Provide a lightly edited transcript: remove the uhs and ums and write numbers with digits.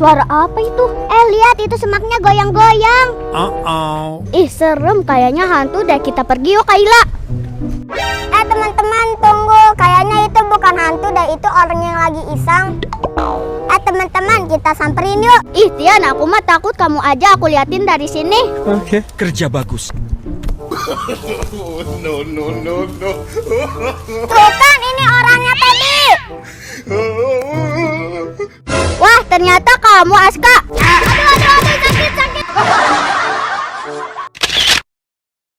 suara apa itu? Lihat itu semaknya goyang-goyang. Ih, serem, kayaknya hantu deh. Kita pergi yuk, Kayla. Teman-teman, tunggu. Kayaknya itu bukan hantu deh, itu orang yang lagi iseng. Teman-teman, kita samperin yuk. Ih, Tian, aku mah takut, kamu aja, aku liatin dari sini. Oke, kerja bagus. Tuh kan, ini orangnya tadi. Wah, ternyata kamu, Aska.